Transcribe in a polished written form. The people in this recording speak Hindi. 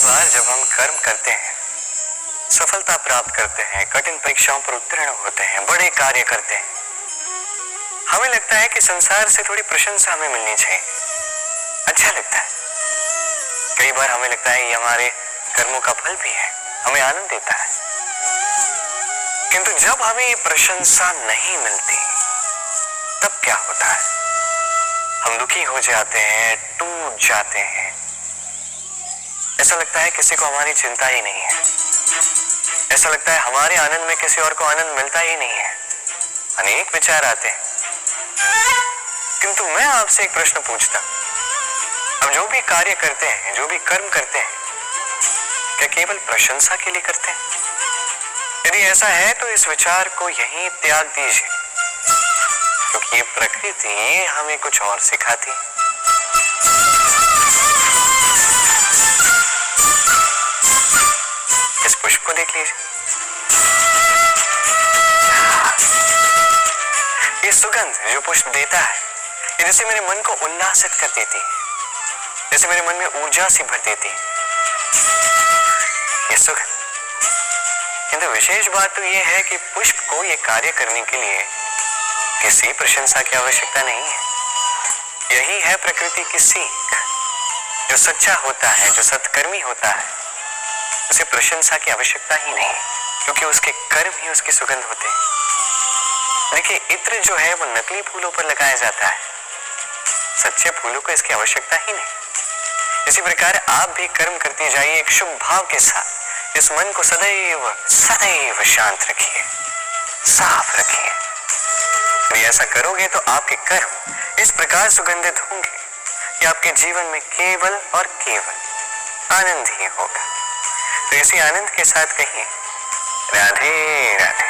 बार जब हम कर्म करते हैं, सफलता प्राप्त करते हैं, कठिन परीक्षाओं पर उत्तीर्ण होते हैं, बड़े कार्य करते हैं, हमें लगता है कि संसार से थोड़ी प्रशंसा हमें मिलनी चाहिए। अच्छा लगता है। कई बार हमें लगता है ये हमारे कर्मों का फल भी है, हमें आनंद देता है। किंतु जब हमें ये प्रशंसा नहीं मिलती, तब क्या होता है? हम दुखी हो जाते हैं, टूट जाते हैं। ऐसा लगता है किसी को हमारी चिंता ही नहीं है। ऐसा लगता है हमारे आनंद में किसी और को आनंद मिलता ही नहीं है। अनेक विचार आते हैं। किंतु मैं आपसे एक प्रश्न पूछता, हम जो भी कार्य करते हैं, जो भी कर्म करते हैं, क्या केवल प्रशंसा के लिए करते हैं? यदि ऐसा है तो इस विचार को यहीं त्याग दीजिए, क्योंकि ये प्रकृति हमें कुछ और सिखाती है। इस पुष्प को देख लीजिए। ये सुगंध जो पुष्प देता है, ये जैसे मेरे मन को उल्लासित कर देती है, जैसे मेरे मन में ऊर्जा सी भर देती है ये सुगंध। किंतु विशेष बात तो ये है कि पुष्प को ये कार्य करने के लिए किसी प्रशंसा की आवश्यकता नहीं है। यही है प्रकृति की सीख। जो सच्चा होता है, जो सत्कर्मी होता है, उसे प्रशंसा की आवश्यकता ही नहीं, क्योंकि उसके कर्म ही उसकी सुगंध होते हैं। देखिए, इत्र जो है वो नकली फूलों पर लगाया जाता है, सच्चे फूलों को इसकी आवश्यकता ही नहीं। इसी प्रकार आप भी कर्म करते जाइए एक शुभ भाव के साथ। इस मन को सदैव सदैव शांत रखिए, साफ रखिए। यदि ऐसा करोगे तो आपके कर्म इस प्रकार सुगंधित होंगे कि आपके जीवन में केवल और केवल आनंद ही होगा। तो इसी आनंद के साथ कहिए, राधे राधे।